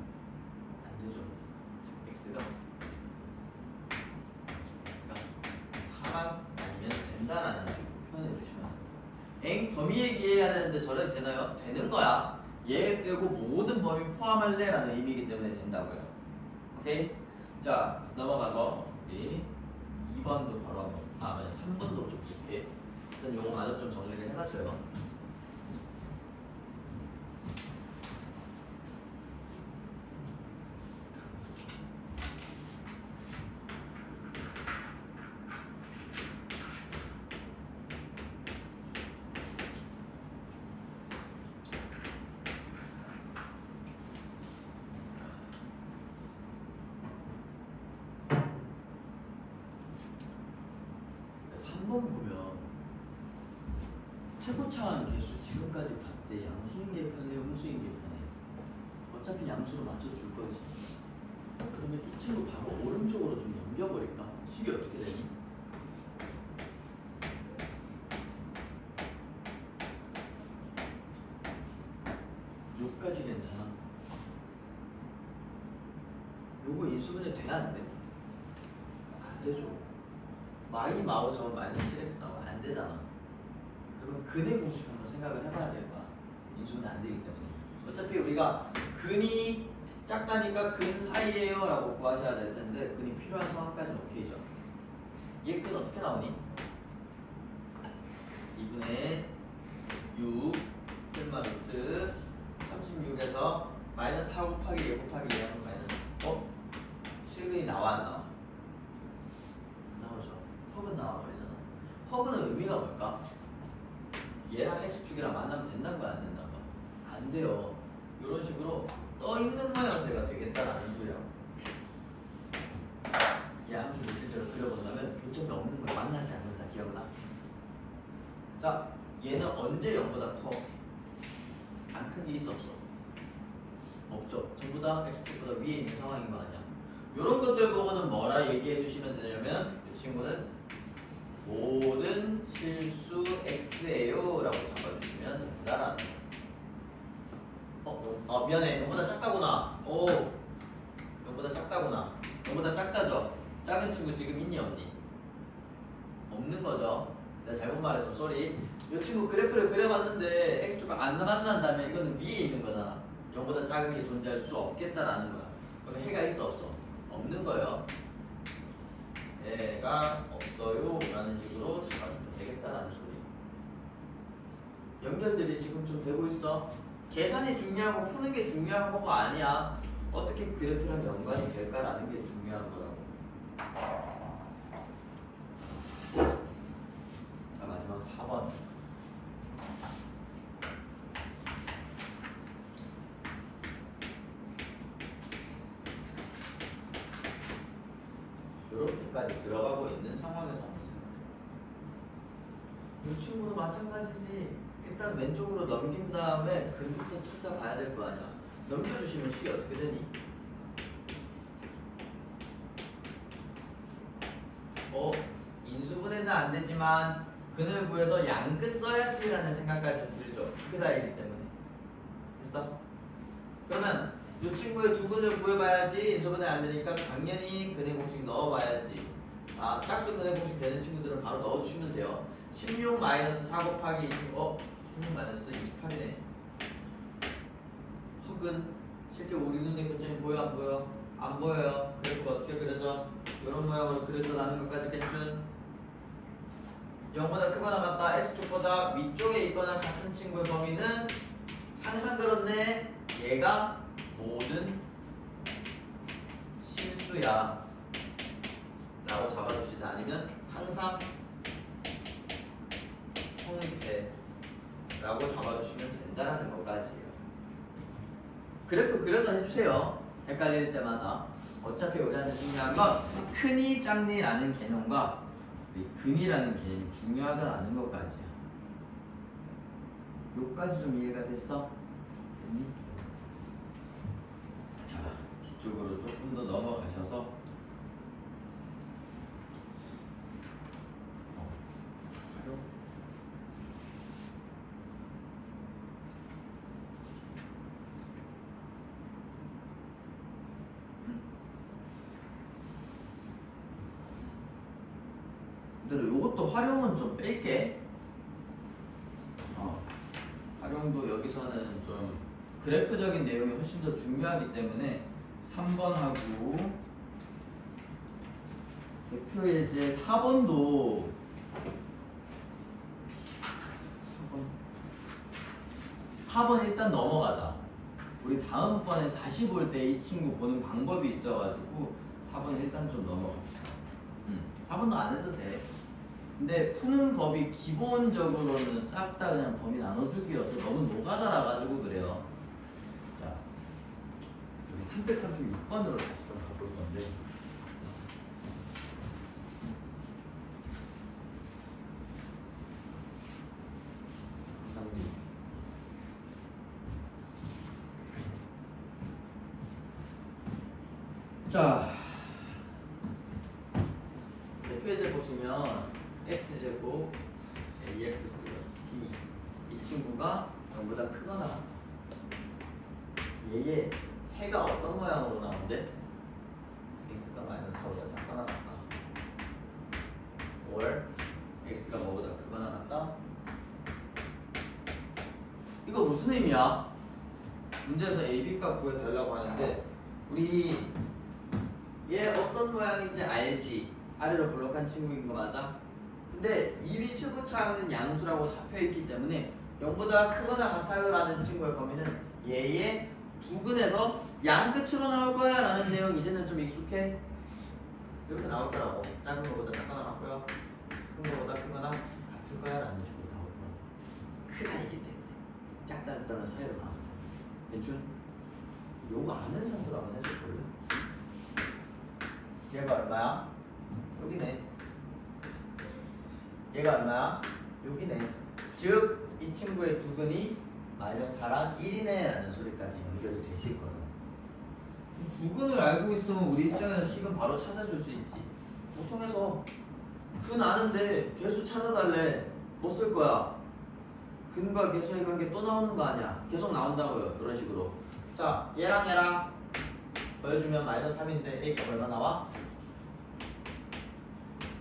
안 되죠. x가 4랑 아니면 된다라는 식으로 표현해 주시면 됩니다. 범위 얘기해야 되는데 저래도 되나요? 되는 거야. 얘 빼고 모든 범위 포함할래? 라는 의미이기 때문에 된다고요. 오케이? 자, 넘어가서 우리 2번도 바로 한번 맞아 3번도 좀 볼게. 일단 요거 마저 좀 정리를 해놔줘요. 보면 최고차항 계수 지금까지 봤을 때 양수인 게 편해, 음수인 게 편해. 어차피 양수로 맞춰줄 거지. 그러면 이 친구 바로 오른쪽으로 좀 넘겨버릴까? 식이 어떻게 되니? 요까지 괜찮아? 요거 인수분해 돼? 안 돼? 안 되죠. 마이 마오 저건 마이너스 7x 나오면 안 되잖아. 그러면 근의 공식 한번 생각을 해봐야 될 거야. 인수분해 안 되기 때문에. 어차피 우리가 근이 작다니까 근 사이에요 라고 구하셔야 될 텐데 근이 필요한 상황까지는 오케이죠. 얘 근 어떻게 나오니? 2분의 6 끈마 루트 36에서 마이너스 4 곱하기 1 곱하기 2 하면 마이너스 실근이 나와 안 나와? 허근 나와버리잖아. 허근은 의미가 뭘까? 얘랑 x축이랑 만나면 된다는 거야 안 된다는 거야? 안 돼요. 이런 식으로 떠있는 모양새가 되겠다라는 소리야. 얘 함수를 실제로 그려본다면 교점이 없는 거야. 만나지 않는다. 기억나? 자, 얘는 언제 0보다 커? 안 큰 게 있어 없어? 없죠. 전부 다 x축보다 위에 있는 상황인 거 아니야. 이런 것들 보고는 뭐라 얘기해 주시면 되냐면 이 친구는 모든 실수 x예요 라고 잡아주시면 된다라는 거. 미안해. 0보다 작다구나. 오, 0보다 작다구나. 0보다 작다죠? 작은 친구 지금 있니 없니? 없는 거죠. 내가 잘못 말해서 쏘리. 이 친구 그래프를 그려봤는데 x축과 안 만난다면 이거는 위에 있는 거잖아. 0보다 작은 게 존재할 수 없겠다라는 거야. 그럼 해가 있어 없어? 없는 거예요. 해가 없어요 라는 식으로 잡아주면 되겠다라는 소리. 연결들이 지금 좀 되고 있어. 계산이 중요하고 푸는 게 중요한 거가 아니야. 어떻게 그래프랑 연관이 될까라는 게 중요한 거라고. 자, 마지막 4번. 이렇게까지 들어가고 있는 상황에서 한번 생각해. 이 친구도 마찬가지지. 일단 왼쪽으로 넘긴 다음에 근부터 찾아봐야 될 거 아니야. 넘겨주시면 식이 어떻게 되니? 인수분해는 안 되지만 근을 구해서 양끝 써야지라는 생각까지 좀 들죠. 크다이기 때문에. 됐어? 그러면 이 친구의 두 근을 구해봐야지. 인수분해 안 되니까 당연히 근의 공식 넣어봐야지. 짝수 근의 공식 되는 친구들은 바로 넣어주시면 돼요. 16 마이너스 4 곱하기 16 마이너스 28이네. 헉은 실제 우리 눈에 교점이 보여 안 보여? 안 보여요. 그래프가 어떻게 그려져? 이런 모양으로 그려져라는 것까지 겠준 0보다 크거나 같다. X축보다 위쪽에 있거나 같은 친구의 범위는 항상 그렇네. 얘가 모든 실수야 라고 잡아주시든 아니면 항상 성립해 라고 잡아주시면 된다라는 것까지예요. 그래프 그려서 해주세요. 헷갈릴 때마다. 어차피 우리한테 중요한 건 크니 짝니라는 개념과 우리 근이라는 개념이 중요하다라는 것까지야. 요까지 좀 이해가 됐어? 됐니? 자, 뒤쪽으로 조금 더 넘어가셔서 활용. 요것도 활용은 좀 뺄게. 활용도 여기서는 좀 그래프적인 내용이 훨씬 더 중요하기 때문에 3번하고 대표 예제 4번도 4번 일단 넘어가자. 우리 다음번에 다시 볼 때 이 친구 보는 방법이 있어가지고 4번 일단 좀 넘어갑시다. 4번도 안 해도 돼. 근데 푸는 법이 기본적으로는 싹 다 그냥 범위 나눠주기여서 너무 노가다라가지고 그래요. 자, 우리 336번으로 다시 좀 가볼 건데. 자, 대표예제 보시면 x제곱 ax 플러스 b 이 친구가 0보다 크거나 같다. 얘의 해가 어떤 모양으로 나오는데? x가 마이너스 4보다 작거나 같다. or x가 뭐보다 크거나 같다. 이거 무슨 의미야? 문제에서 a, b값 구해달라고 하는데 우리 얘 어떤 모양인지 알지? 아래로 블록한 친구인 거 맞아? 근데 입이 최고차는 양수라고 잡혀있기 때문에 0보다 크거나 같아요 라는 친구의 범위는 얘의 두 근에서 양 끝으로 나올 거야 라는 내용 이제는 좀 익숙해? 이렇게 나올 거라고. 작은 거보다 작거나 같고요, 큰 거보다 크거나 같을 거야 라는 식으로 나올 거라고. 크다이기 때문에 작다 작다는 사이로 나왔을 때 괜춘? 요거 아는 사람들 한번 해줄 거예요. 얘가 얼마야? 여기네. 얘가 얼마야? 여기네. 즉 이 친구의 두 근이 마이너스 4랑 1이네 라는 소리까지 연결이 되실 거예요. 두 근을 알고 있으면 우리 입장에서 식은 바로 찾아줄 수 있지. 보통 해서 근 아는데 개수 찾아달래. 뭐 쓸 거야? 근과 개수의 관계 또 나오는 거 아니야? 계속 나온다고요. 이런 식으로. 자, 얘랑 더해주면 마이너스 3인데 A값 얼마 나와?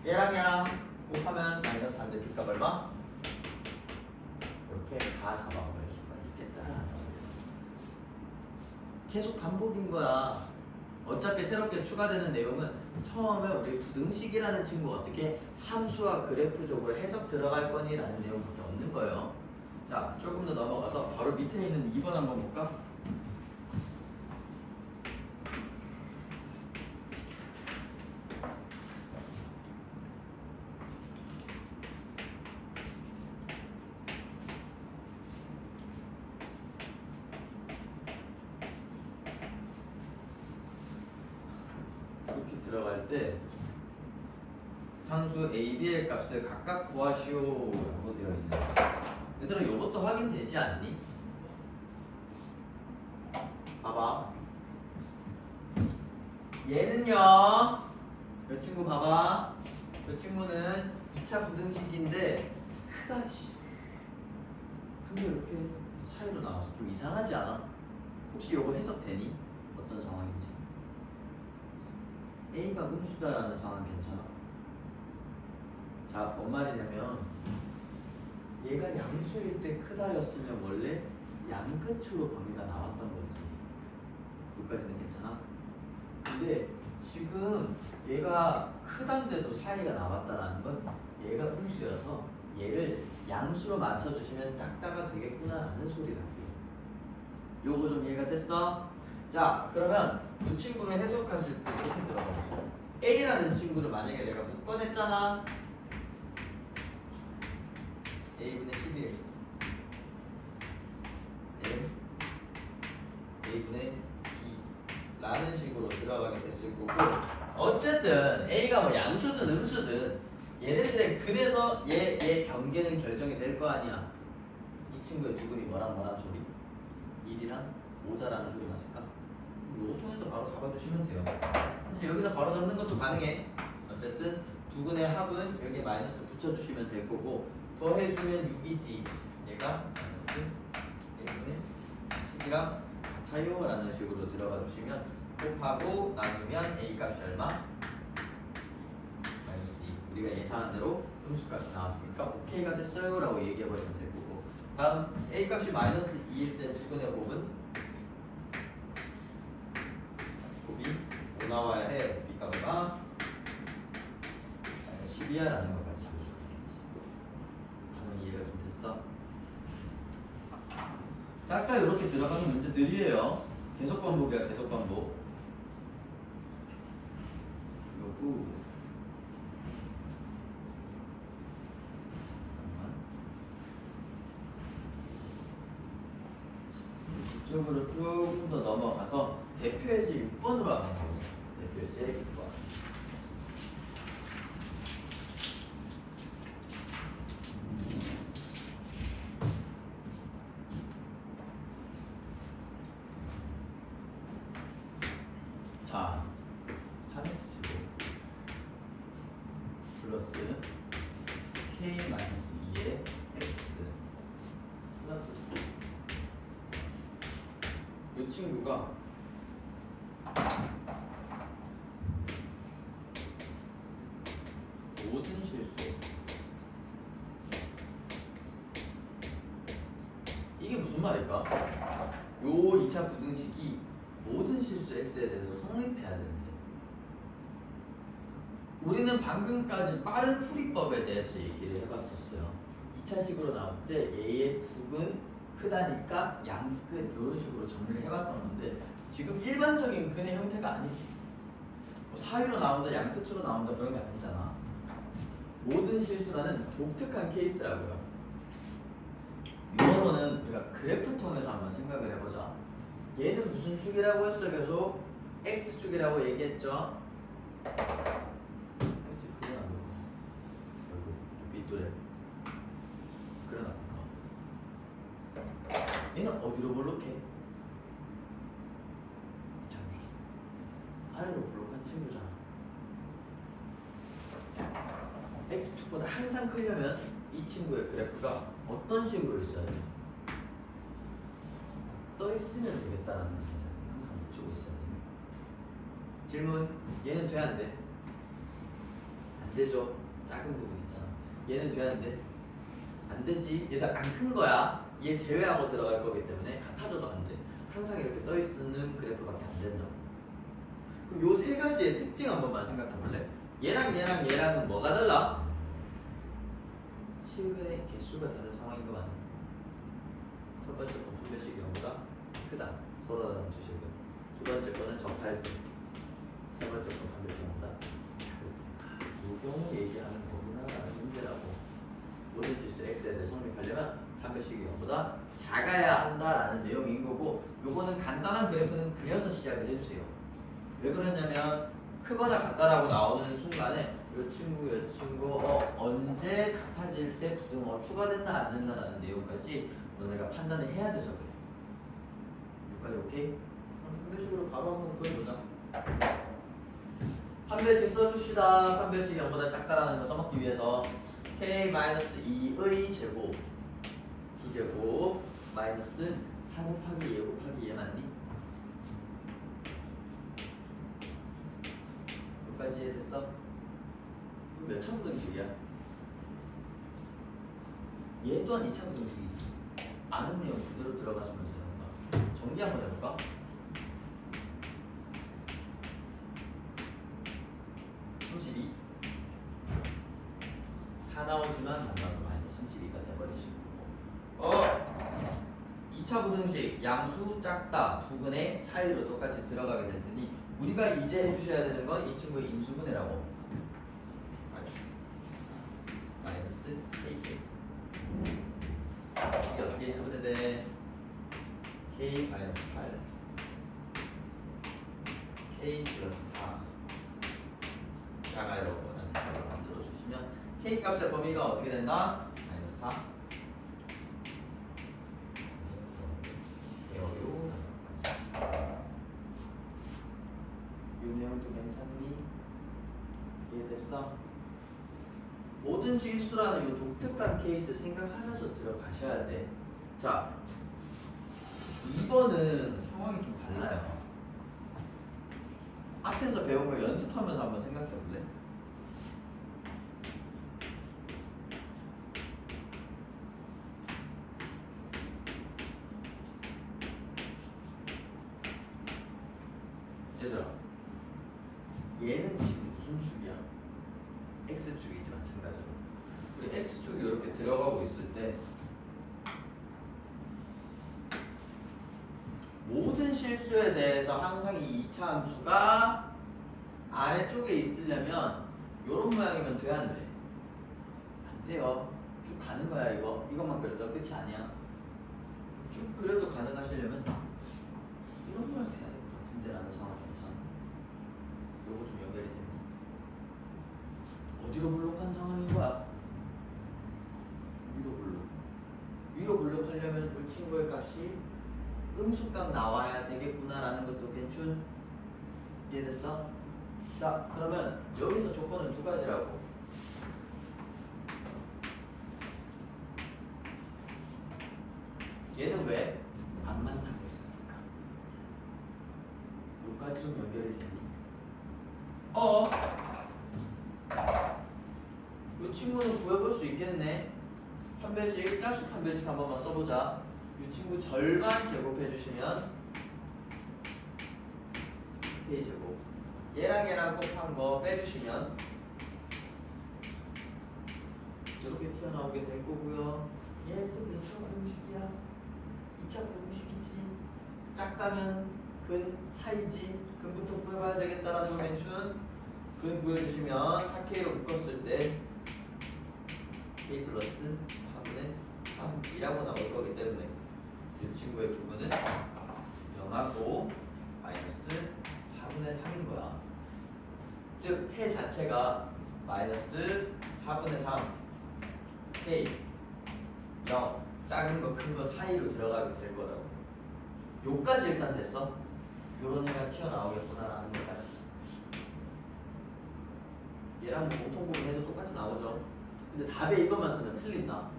얘랑 곱하면 마이너스 3인데 B값 얼마? 이렇게 다 잡아볼 수가 있겠다. 계속 반복인 거야. 어차피 새롭게 추가되는 내용은 처음에 우리 부등식이라는 친구 어떻게 함수와 그래프적으로 해석 들어갈 거니 라는 내용밖에 없는 거예요. 자, 조금 더 넘어가서 바로 밑에 있는 2번 한번 볼까? 이렇게 들어갈 때 상수 A, B의 값을 각각 구하시오 라고 되어 있는 거야. 얘들아 이것도 확인되지 않니? 봐봐. 얘는요, 이 친구 봐봐. 이 그 친구는 2차 부등식인데 크다지. 근데 이렇게 사이로 나와서 좀 이상하지 않아? 혹시 이거 해석되니? 어떤 상황인지? A가 음수다라는 상황 괜찮아? 자, 뭔 말이냐면 얘가 양수일 때 크다였으면 원래 양끝으로 범위가 나왔던 거지. 여기까지는 괜찮아? 근데 지금 얘가 크단데도 사이가 나왔다라는 건 얘가 음수여서 얘를 양수로 맞춰주시면 작다가 되겠구나라는 소리라고요. 요거 좀 이해가 됐어? 자, 그러면 이 친구를 해석하실 때 이렇게 들어가보죠. A라는 친구를 만약에 내가 묶어냈잖아. A분의 12x A분의 B 라는 식으로 들어가게 됐을 거고, 어쨌든 A가 뭐 양수든 음수든 얘네들의 근에서 얘 경계는 결정이 될 거 아니야. 이 친구의 두 근이 뭐랑 소리? 1이랑 5다라는 소리 났을까? 이거 통해서 바로 잡아주시면 돼요. 사실 여기서 바로 잡는 것도 가능해. 어쨌든 두 근의 합은 여기 마이너스 붙여주시면 될 거고, 더해주면 6이지. 얘가 마이너스 1분의 10이랑 같아요라는 식으로 들어가 주시면 곱하고 나누면 A 값이 얼마? 마이너스 2. 우리가 예상한 대로 음수값이 나왔으니까 OK가 됐어요 라고 얘기해버리면 될 거고, 다음 A 값이 마이너스 2일 때 두 근의 곱은 곱이 5 나와야 해. B 값가 10이야 라는 것 같이 볼 수 있겠지. 가정 이해가 좀 됐어? 싹 다 이렇게 들어가는 문제들이에요. 계속 반복이야, 계속 반복. 그리고 이쪽으로 조금 더 넘어가서 대표예제 6번으로 한번 가보자. 대표예제 6번. 자, 3x 플러스 k-2의 x 플러스 이 친구가 모든 실수 이게 무슨 말일까? 요 2차 부등식이 모든 실수 x에 대해서 성립해야 되는데, 우리는 방금까지 빠른 풀이법에 대해서 얘기를 해봤었어요. 2차식으로 나올 때 A의 국은 크다니까 양끝 이런 식으로 정리를 해봤던 건데, 지금 일반적인 근의 형태가 아니지. 뭐 사이로 나온다, 양끝으로 나온다 그런 게 아니잖아. 모든 실수라는 독특한 케이스라고요. 이거로는 우리가 그래프 통해서 한번 생각을 해보자. 얘는 무슨 축이라고 했어? 계속 X축이라고 얘기했죠? X축 그건 안 되고 결국 빗돌에 그려놨구나. 얘는 어디로 볼록해? 참수 아래로 볼록한 친구잖아. X축보다 항상 크려면 이 친구의 그래프가 어떤 식으로 있어야 돼? 떠 있으면 되겠다라는 거잖아요. 항상 붙이고 있어야 돼. 질문. 얘는 돼 안 돼? 안 되죠. 작은 부분 있잖아. 얘는 돼 안 돼? 안 되지. 얘가 안 큰 거야. 얘 제외하고 들어갈 거기 때문에 같아져도 안 돼. 항상 이렇게 떠 있는 그래프밖에 안 된다. 그럼 요 세 가지의 특징 한 번만 생각해 볼래? 얘랑은 뭐가 달라? 실근의 개수가 다른 상황인 거 맞나? 첫 번째 건 분배식이 0보다 크다. 서로 다른 주식은. 두 번째 거는 접할 때. 세 번째 건 반배식이 0보다 작다. 이 경우 얘기하는 거구나라는 문제라고. 모든 실수 x에 대해 성립하려면 반배식이 0보다 작아야 한다라는 내용인 거고, 요거는 간단한 그래프는 그려서 시작을 해주세요. 왜 그러냐면 크거나 같다라고 나오는 순간에 요 친구 언제 같아질 때 부등호가 추가된다 안 된다라는 내용까지 너네가 판단을 해야 돼서 그래. 여기까지 오케이? 그럼 분배식으로 바로 한번 그려보자. 판별식 써줍시다. 판별식이 0보다 작다라는 거 써먹기 위해서 k-2의 제곱 b제곱 마이너스 4 곱하기 2 곱하기 2 맞니? 여기까지 이해됐어? 몇 차 부등식이야? 얘 또한 2차 부등식이지. 아는 내용 그대로 들어가시면 되는 거야. 정리 한번 해볼까? (32) 4 나오지만 만나서 마이너스 32가 돼버리시고 2차 부등식 양수 작다 두근의 사이로 똑같이 들어가게 될 테니 우리가 이제 해주셔야 되는 건 이 친구의 인수분해라고 마이너스 k 이게 어떻게 인수분해돼? k 마이너스 8 k 플러스 4 작아요 라는 걸 만들어 주시면 k 값의 범위가 어떻게 된다? 마이너스 4 배워요. 이 내용도 괜찮니? 이해됐어? 모든 실수라는 이 독특한 케이스 생각하면서 들어가셔야 돼. 자, 2번은 상황이 좀 달라요. 앞에서 배운 걸 연습하면서 한번 생각해 볼래? 얘들아, 얘는 지금 무슨 축이야? X축이지 마찬가지로. 우리 X축이 이렇게 들어가고 있을 때 모든 실수에 대해서 항상 이 2차 함수가 아래쪽에 있으려면 이런 모양이면 돼야 안 돼? 안 돼요. 쭉 가는 거야 이거. 이것만 그렸다고 끝이 아니야. 쭉 그려도 가능하시려면 이런 모양 돼야 될 것 같은데 라는 상황 괜찮아? 요거 좀 연결이 됐니? 어디로 블록한 상황인 거야? 위로 블록. 위로 블록하려면 이 친구의 값이 음수값 나와야 되겠구나라는 것도 괜춘? 이해됐어? 자, 그러면 여기서 조건은 두 가지라고. 얘는 왜? 안 만나고 있으니까. 여기까지 좀 연결이 되니? 이 친구는 구해볼 수 있겠네. 판별식, 짝수 판별식 한 번만 써보자. 이 친구 절반 제곱해주시면 k제곱. 얘랑 얘랑 곱한 거 빼주시면 이렇게 튀어나오게 될 거고요. 얘 또 몇 차 부등식이야? 2차 부등식이지. 작다면 근 사이지. 근부터 구해봐야 되겠다라는 거 괜춘. 근 구해주시면 4k로 묶었을 때 k 플러스 4분의 3이라고 나올 거기 때문에 이 친구의 부분은 0하고 마이너스 4분의 3인 거야. 즉 해 자체가 마이너스 4분의 3 k 0 작은 거 큰 거 사이로 들어가게 될 거라고. 요까지 일단 됐어. 요런 애가 튀어나오겠구나 라는 것까지. 얘랑 공통분해 해도 똑같이 나오죠. 근데 답에 이것만 쓰면 틀린다.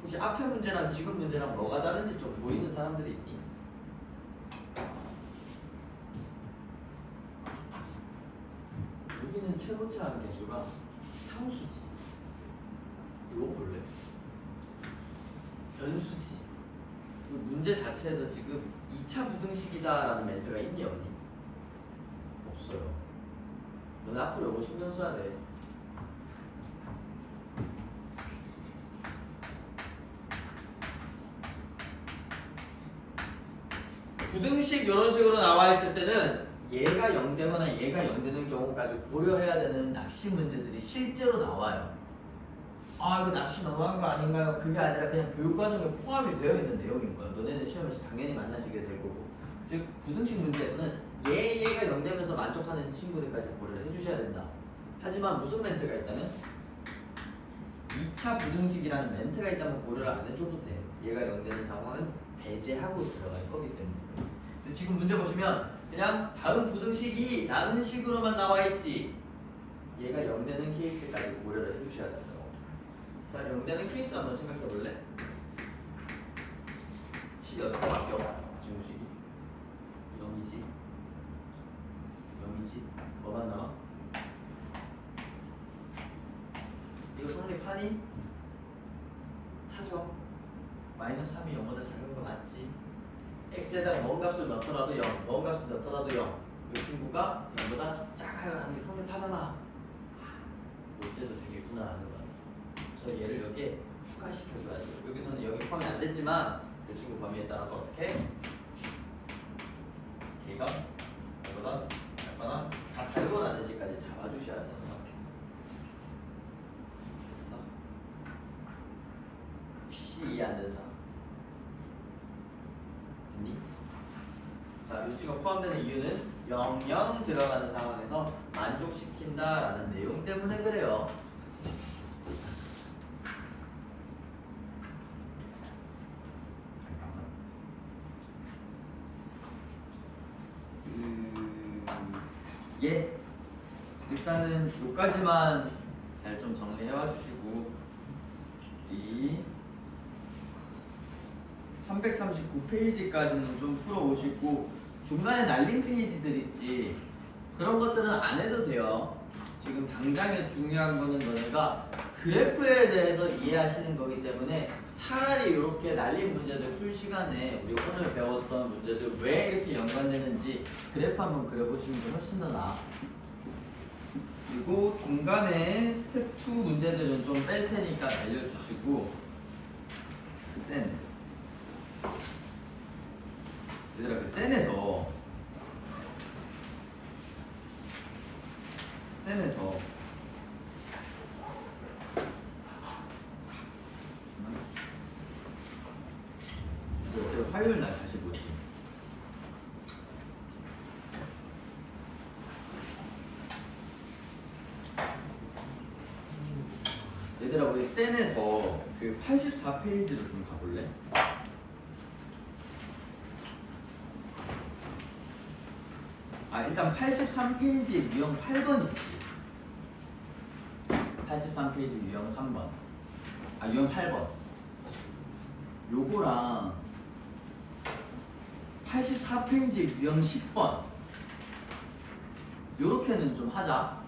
혹시 앞에 문제랑 지금 문제랑 뭐가 다른지 좀 보이는 사람들이 있니? 여기는 최고차한 개수가 상수지. 이거 볼래? 변수지. 문제 자체에서 지금 2차 부등식이다라는 멘트가 있니 없니? 없어요. 너네 앞으로 이거 신경 써야 돼. 부등식 이런 식으로 나와 있을 때는 얘가 0되거나 얘가 0되는 경우까지 고려해야 되는 낚시 문제들이 실제로 나와요. 아 이거 낚시 너무한 거 아닌가요? 그게 아니라 그냥 교육과정에 포함이 되어 있는 내용인 거야. 너네는 시험에서 당연히 만나시게 될 거고. 즉 부등식 문제에서는 얘가 0되면서 만족하는 친구들까지 고려를 해주셔야 된다. 하지만 무슨 멘트가 있다면 2차 부등식이라는 멘트가 있다면 고려를 안 해줘도 돼. 얘가 0되는 상황은 배제하고 들어갈 거기 때문에. 근데 지금 문제 보시면 그냥 다음 부등식이 라는 식으로만 나와 있지 얘가 0 되는 케이스까지 고려를 해주셔야 돼요. 자, 0 되는 케이스 한번 생각해 볼래? 식이 어떻게 바뀌어? 부등식이 0이지 0이지 뭐가 나와? 이거 성립하니? 하죠. 마이너스 3이 0보다 작은 거 맞지? x에다가 먼 값을 넣더라도 0, 먼 값을 넣더라도 0. 이 친구가 0보다 작아요 라는 게 성립하잖아. 이때도 되겠구나 라는 거야. 그래서 얘를 여기에 추가시켜줘야 돼요. 여기서는 여기 포함이 안 됐지만 이 친구 범위에 따라서 어떻게? 걔가 0보다 작거나 다 다르거라는 식까지 잡아주셔야 되는 거야. 됐어? 혹시 이해 안 되는 사람? 됐니? 자, 요치가 포함되는 이유는 00 들어가는 상황에서 만족시킨다라는 내용 때문에 그래요. 예. 일단은 여기까지만 잘 좀 정리해와 주시고 이 339페이지까지는 좀 풀어오시고 중간에 날린 페이지들 있지 그런 것들은 안 해도 돼요. 지금 당장에 중요한 거는 너네가 그래프에 대해서 이해하시는 거기 때문에 차라리 이렇게 날린 문제들 풀 시간에 우리 오늘 배웠던 문제들 왜 이렇게 연관되는지 그래프 한번 그려보시는 게 훨씬 더 나아. 그리고 중간에 스텝 2 문제들은 좀 뺄 테니까 알려주시고 센 얘들아 그 센에서 이거 화요일 날 다시 보지. 얘들아 우리 센에서 그 84페이지를 좀 가볼래? 아 일단 83페이지에 유형 8번 있지. 83페이지 유형 3번 아 유형 8번 요거랑 84페이지 유형 10번 요렇게는 좀 하자.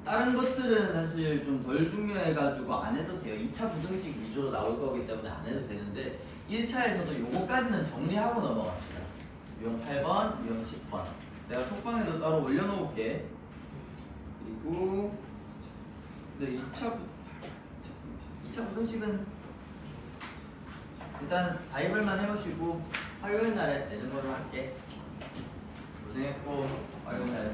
다른 것들은 사실 좀 덜 중요해가지고 안 해도 돼요. 2차 부등식 위주로 나올 거기 때문에 안 해도 되는데 1차에서도 요거까지는 정리하고 넘어갑시다. 유형 8번, 유형 10번 내가 톡방에도 따로 올려놓을게. 그리고 근데 2차 부등식은 일단 바이블만 해보시고 화요일 날에 되는 걸로 할게. 고생했고 화요일 날에